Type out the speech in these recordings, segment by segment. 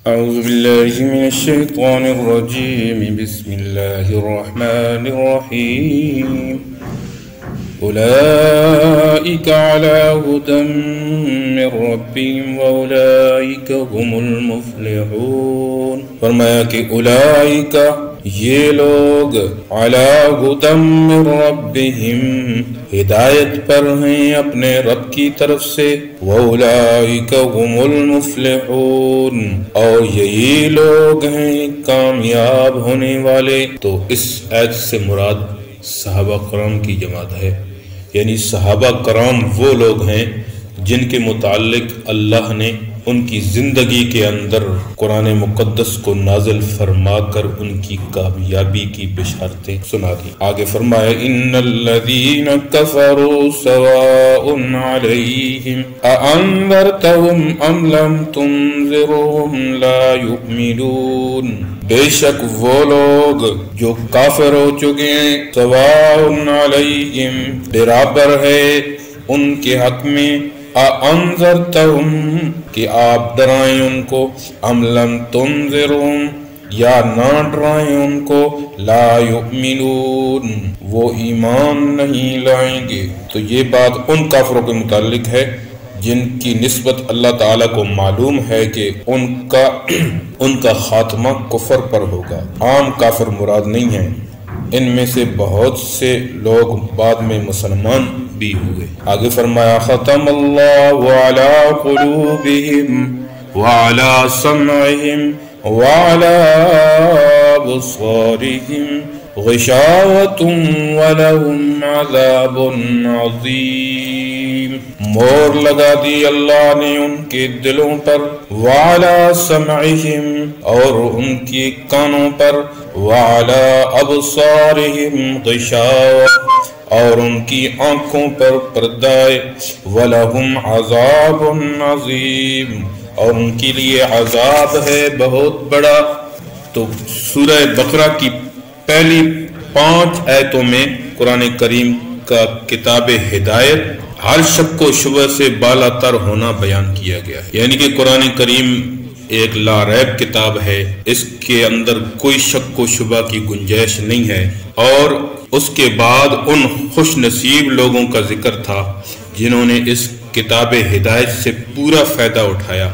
أعوذ بالله من الشيطان الرجيم بسم الله الرحمن الرحيم أولئك على هدى من ربهم وأولئك هم المفلحون فرمایا کہ اولئک یہ لوگ علی ہدی من ربہم ہدایت پر ہیں اپنے رب کی طرف سے وَأُولَئِكَ هُمُ الْمُفْلِحُونَ اور یہی لوگ ہیں کامیاب ہونے والے۔ تو اس آیت سے مراد صحابہ کرام کی جماعت ہے، یعنی صحابہ کرام وہ لوگ ہیں جن کے متعلق اللہ نے ان کی زندگی کے اندر قرآن مقدس کو نازل فرما کر ان کی کامیابی کی بشارتیں سنا دی۔ آگے فرمایا ان الذین کفروا سواء علیہم اانذرتهم ام لم تنذرهم لا یؤمنون، بے شک وہ لوگ جو کافر ہو چکے ہیں، سواء علیہم برابر ہے ان کے حق میں، انذرتهم کہ آپ ڈرائیں ان کو، ام لم تنذرهم یا نہ ڈرائیں ان کو، لا یؤمنون وہ ایمان نہیں لائیں گے۔ تو یہ بات ان کافروں کے متعلق ہے جن کی نسبت اللہ تعالیٰ کو معلوم ہے کہ ان کا خاتمہ کفر پر ہوگا۔ عام کافر مراد نہیں ہے، ان میں سے بہت سے لوگ بعد میں مسلمان بھی ہوئے۔ آگے فرمایا ختم اللہ علی قلوبہم وعلی سمعہم وعلی ابصارہم غشاوۃ ولہم عذاب عظیم، مور لگا دی اللہ نے ان کے دلوں پر، وعلی سمعہم اور ان کے کانوں پر، وعلی ابصارہم غشاوۃ اور ان کی آنکھوں پر پردائے، وَلَهُمْ عَذَابٌ عَظِيمٌ اور ان کے لیے عذاب ہے بہت بڑا۔ تو سورہ بقرہ کی پہلی 5 آیتوں میں قرآن کریم کا کتاب ہدایت ہر شک و شبہ سے بالا تر ہونا بیان کیا گیا ہے، یعنی کہ قرآن کریم ایک لا ریب کتاب ہے، اس کے اندر کوئی شک و شبہ کی گنجائش نہیں ہے۔ اور اس کے بعد ان خوش نصیب لوگوں کا ذکر تھا جنہوں نے اس کتاب ہدایت سے پورا فائدہ اٹھایا،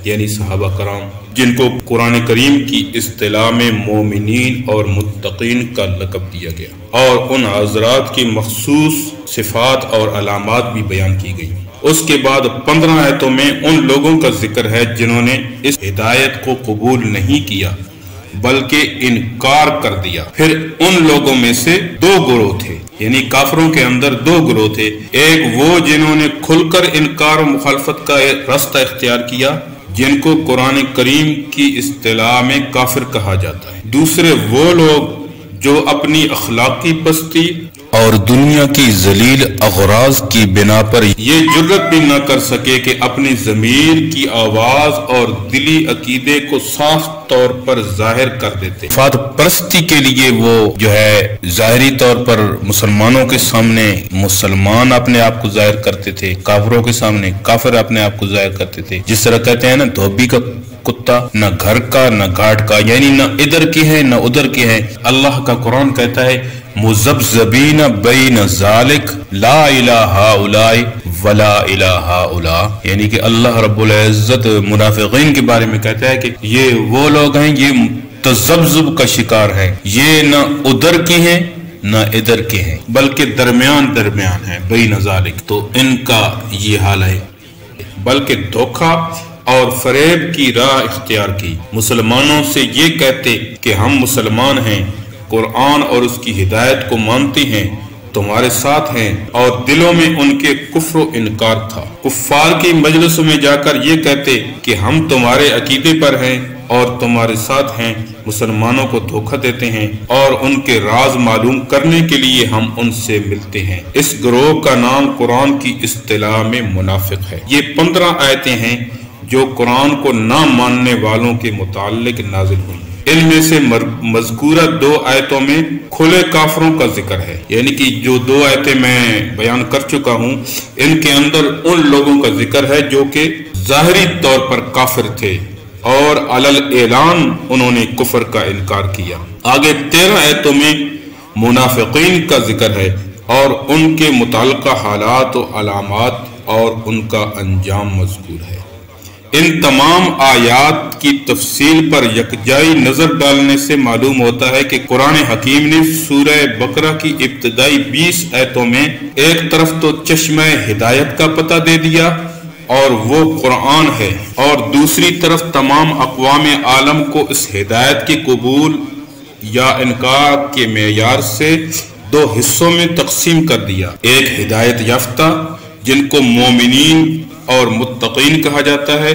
یعنی صحابہ کرام، جن کو قرآن کریم کی اصطلاح میں مومنین اور متقین کا لقب دیا گیا، اور ان حضرات کی مخصوص صفات اور علامات بھی بیان کی گئی۔ اس کے بعد 15 آیتوں میں ان لوگوں کا ذکر ہے جنہوں نے اس ہدایت کو قبول نہیں کیا بلکہ انکار کر دیا۔ پھر ان لوگوں میں سے 2 گروہ تھے، یعنی کافروں کے اندر 2 گروہ تھے، ایک وہ جنہوں نے کھل کر انکار و مخالفت کا راستہ اختیار کیا، جن کو قرآن کریم کی اصطلاح میں کافر کہا جاتا ہے، دوسرے وہ لوگ جو اپنی اخلاقی پستی اور دنیا کی ذلیل اغراض کی بنا پر یہ جرت بھی نہ کر سکے کہ اپنی ضمیر کی آواز اور دلی عقیدے کو صاف طور پر ظاہر کر دیتے۔ فات پرستی کے لیے وہ جو ہے ظاہری طور پر مسلمانوں کے سامنے مسلمان اپنے آپ کو ظاہر کرتے تھے، کافروں کے سامنے کافر اپنے آپ کو ظاہر کرتے تھے، جس طرح کہتے ہیں نا دھوبی کا کتا، نہ گھر کا نہ گھاٹ کا، یعنی نہ ادھر کے ہیں نہ ادھر کے ہیں۔ اللہ کا قرآن کہتا ہے مذبذبین بین ذالک لا الہ ہؤلاء ولا الہ ہؤلاء، یعنی کہ اللہ رب العزت منافقین کے بارے میں کہتا ہے کہ یہ وہ لوگ ہیں، یہ تذبذب کا شکار ہیں، یہ نہ ادھر کے ہیں نہ ادھر کے ہیں بلکہ درمیان ہے، بین ذالک۔ تو ان کا یہ حال ہے، بلکہ دھوکہ اور فریب کی راہ اختیار کی، مسلمانوں سے یہ کہتے کہ ہم مسلمان ہیں، قرآن اور اس کی ہدایت کو مانتے ہیں، تمہارے ساتھ ہیں، اور دلوں میں ان کے کفر و انکار تھا۔ کفار کی مجلسوں میں جا کر یہ کہتے کہ ہم تمہارے عقیدے پر ہیں اور تمہارے ساتھ ہیں، مسلمانوں کو دھوکہ دیتے ہیں اور ان کے راز معلوم کرنے کے لیے ہم ان سے ملتے ہیں۔ اس گروہ کا نام قرآن کی اصطلاح میں منافق ہے۔ یہ 15 آیتیں ہیں جو قرآن کو نہ ماننے والوں کے متعلق نازل ہوئی۔ ان میں سے مذکورہ 2 آیتوں میں کھلے کافروں کا ذکر ہے، یعنی کہ جو 2 آیتیں میں بیان کر چکا ہوں ان کے اندر ان لوگوں کا ذکر ہے جو کہ ظاہری طور پر کافر تھے، اور علل اعلان انہوں نے کفر کا انکار کیا۔ آگے 13 آیتوں میں منافقین کا ذکر ہے اور ان کے متعلقہ حالات و علامات اور ان کا انجام مذکور ہے۔ ان تمام آیات کی تفصیل پر یکجائی نظر ڈالنے سے معلوم ہوتا ہے کہ قرآن حکیم نے سورہ بقرہ کی ابتدائی 20 آیتوں میں ایک طرف تو چشمہ ہدایت کا پتہ دے دیا اور وہ قرآن ہے، اور دوسری طرف تمام اقوام عالم کو اس ہدایت کی قبول یا انکار کے معیار سے 2 حصوں میں تقسیم کر دیا۔ ایک ہدایت یافتہ جن کو مومنین اور متقین کہا جاتا ہے،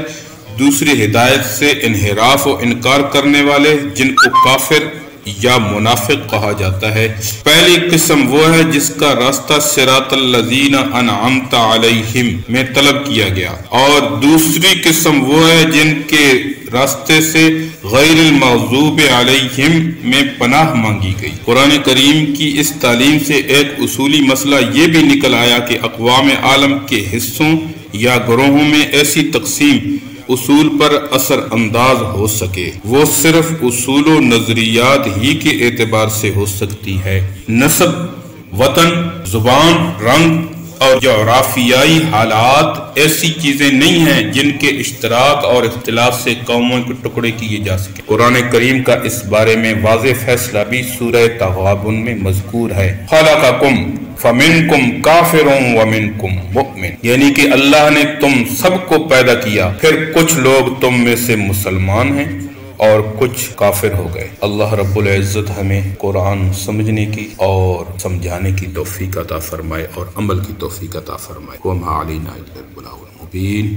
دوسری ہدایت سے انحراف و انکار کرنے والے جن کو کافر یا منافق کہا جاتا ہے۔ پہلی قسم وہ ہے جس کا راستہ صراط الذین انعمت علیہم میں طلب کیا گیا، اور دوسری قسم وہ ہے جن کے راستے سے غیر المغضوب علیہم میں پناہ مانگی گئی۔ قرآن کریم کی اس تعلیم سے ایک اصولی مسئلہ یہ بھی نکل آیا کہ اقوام عالم کے حصوں یا گروہوں میں ایسی تقسیم اصول پر اثر انداز ہو سکے وہ صرف اصول و نظریات ہی کے اعتبار سے ہو سکتی ہے۔ نسب، وطن، زبان، رنگ اور جغرافیائی حالات ایسی چیزیں نہیں ہیں جن کے اشتراک اور اختلاف سے قوموں کے ٹکڑے کیے جا سکے۔ قرآن کریم کا اس بارے میں واضح فیصلہ بھی سورہ تغابن میں مذکور ہے۔ خلقکم فمنکم کافر ومنکم مؤمن، یعنی کہ اللہ نے تم سب کو پیدا کیا، پھر کچھ لوگ تم میں سے مسلمان ہیں اور کچھ کافر ہو گئے۔ اللہ رب العزت ہمیں قرآن سمجھنے کی اور سمجھانے کی توفیق عطا فرمائے اور عمل کی توفیق عطا فرمائے۔ وما علینا الا البلاغ المبین۔